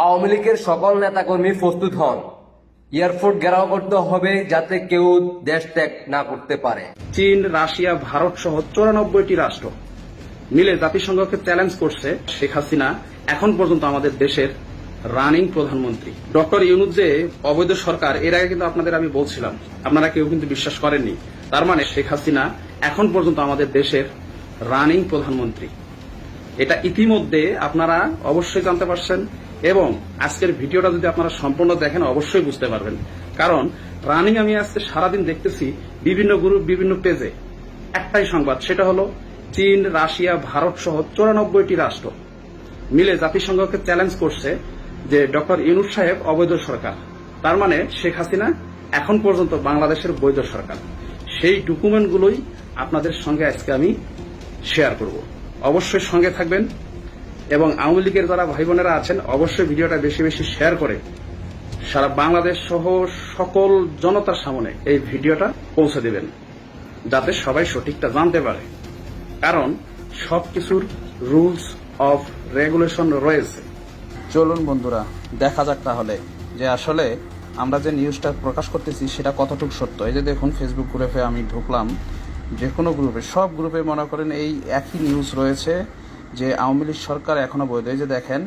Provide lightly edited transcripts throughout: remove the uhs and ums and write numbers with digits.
আওয়ামী লীগের সকল নেতাকর্মী প্রস্তুত হন। এয়ারপোর্ট ঘেরাও করতে হবে যাতে কেউ দেশ ত্যাগ না করতে পারে। চীন, রাশিয়া, ভারত সহ 94টি রাষ্ট্র মিলে জাতিসংঘকে চ্যালেঞ্জ করছে শেখ হাসিনা এখন পর্যন্ত আমাদের দেশের রানিং প্রধানমন্ত্রী। ডক্টর ইউনূস যে অবৈধ সরকার, এর আগে কিন্তু আপনাদের আমি বলছিলাম, আপনারা কেউ কিন্তু বিশ্বাস করেননি। তার মানে শেখ হাসিনা এখন পর্যন্ত আমাদের দেশের রানিং প্রধানমন্ত্রী। এটা ইতিমধ্যে আপনারা অবশ্যই জানতে পারছেন এবং আজকের ভিডিওটা যদি আপনারা সম্পূর্ণ দেখেন অবশ্যই বুঝতে পারবেন। কারণ রানিং আমি আজকে সারাদিন দেখতেছি বিভিন্ন গ্রুপ, বিভিন্ন পেজে একটাই সংবাদ, সেটা হলো চীন, রাশিয়া, ভারত সহ 94টি রাষ্ট্র মিলে জাতিসংঘকে চ্যালেঞ্জ করছে যে ডক্টর ইউনূস সাহেব অবৈধ সরকার। তার মানে শেখ হাসিনা এখন পর্যন্ত বাংলাদেশের বৈধ সরকার। সেই ডকুমেন্টগুলোই আপনাদের সঙ্গে আজকে আমি শেয়ার করব। অবশ্যই সঙ্গে থাকবেন এবং আওয়ামী লীগের যারা ভাই বোনেরা আছেন অবশ্যই ভিডিওটা বেশি বেশি শেয়ার করে সারা বাংলাদেশ সহ সকল জনতার সামনে এই ভিডিওটা পৌঁছে দেবেন, যাতে সবাই সঠিকটা জানতে পারে। কারণ সবকিছুর রুলস অফ রেগুলেশন রয়েছে। চলুন বন্ধুরা, দেখা যাক তাহলে যে আসলে আমরা যে নিউজটা প্রকাশ করতেছি সেটা কতটুকু সত্য। এই যে দেখুন, ফেসবুক গ্রুপে আমি ঢুকলাম, যে কোনো গ্রুপে, সব গ্রুপে মনে করেন এই একই নিউজ রয়েছে যে আওয়ামী লীগ সরকার এখনো বৈধ। এই যে দেখেন,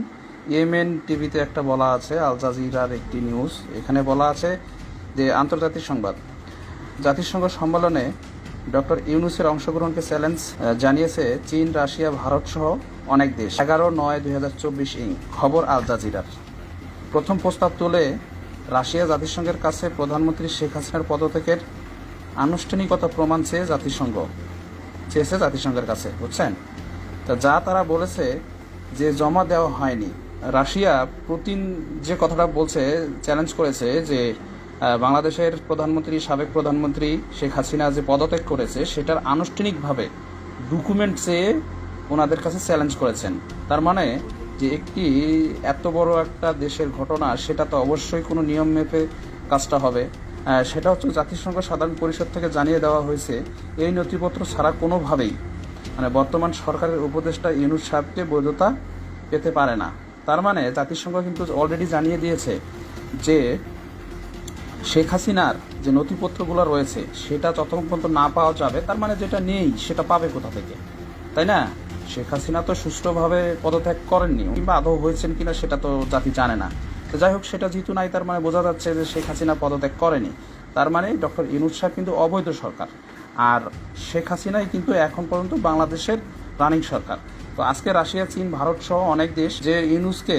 ইয়েমেন টিভিতে একটা বলা আছে, আল জাজিরার একটি নিউজ, এখানে বলা আছে যে আন্তর্জাতিক সংবাদ, জাতিসংঘ সম্মেলনে ডক্টর ইউনূসের অংশগ্রহণকে চ্যালেঞ্জ জানিয়েছে চীন, রাশিয়া, ভারত সহ অনেক দেশ। 11/9/2024 খবর আল জাজিরার। প্রথম প্রস্তাব তুলে রাশিয়া জাতিসংঘের কাছে প্রধানমন্ত্রী শেখ হাসিনার পদত্যাগের আনুষ্ঠানিকতা প্রমাণ চেয়েছে জাতিসংঘের কাছে, বুঝছেন? তা যা তারা বলেছে যে জমা দেওয়া হয়নি। রাশিয়া পুতিন যে কথাটা বলছে, চ্যালেঞ্জ করেছে যে বাংলাদেশের প্রধানমন্ত্রী, সাবেক প্রধানমন্ত্রী শেখ হাসিনা যে পদত্যাগ করেছে সেটার আনুষ্ঠানিকভাবে ডকুমেন্ট চেয়ে ওনাদের কাছে চ্যালেঞ্জ করেছেন। তার মানে যে একটি এত বড় একটা দেশের ঘটনা, সেটা তো অবশ্যই কোনো নিয়ম মেপে কাজটা হবে। সেটা হচ্ছে জাতিসংঘ সাধারণ পরিষদ থেকে জানিয়ে দেওয়া হয়েছে এই নথিপত্র ছাড়া কোনোভাবেই মানে বর্তমান সরকারের উপদেষ্টা ইউনূস সাহেবকে বৈধতা পেতে পারে না। তার মানে জাতিসংঘ কিন্তু অলরেডি জানিয়ে দিয়েছে যে শেখ হাসিনার যে নথিপত্রগুলো রয়েছে সেটা যতক্ষণ পর্যন্ত না পাওয়া যাবে, তার মানে যেটা নেই সেটা পাবে কোথা থেকে, তাই না? শেখ হাসিনা তো সুষ্ঠুভাবে পদত্যাগ করেননি, কিংবা আদৌ হয়েছেন কিনা সেটা তো জাতি জানে না। তো যাই হোক, সেটা যেহেতু নাই, তার মানে বোঝা যাচ্ছে যে শেখ হাসিনা পদত্যাগ করেনি। তার মানে ডক্টর ইউনূস সাহেব কিন্তু অবৈধ সরকার, আর শেখ হাসিনাই কিন্তু এখন পর্যন্ত বাংলাদেশের রানিং সরকার। তো আজকে রাশিয়া, চীন, ভারত সহ অনেক দেশ যে ইউনূসকে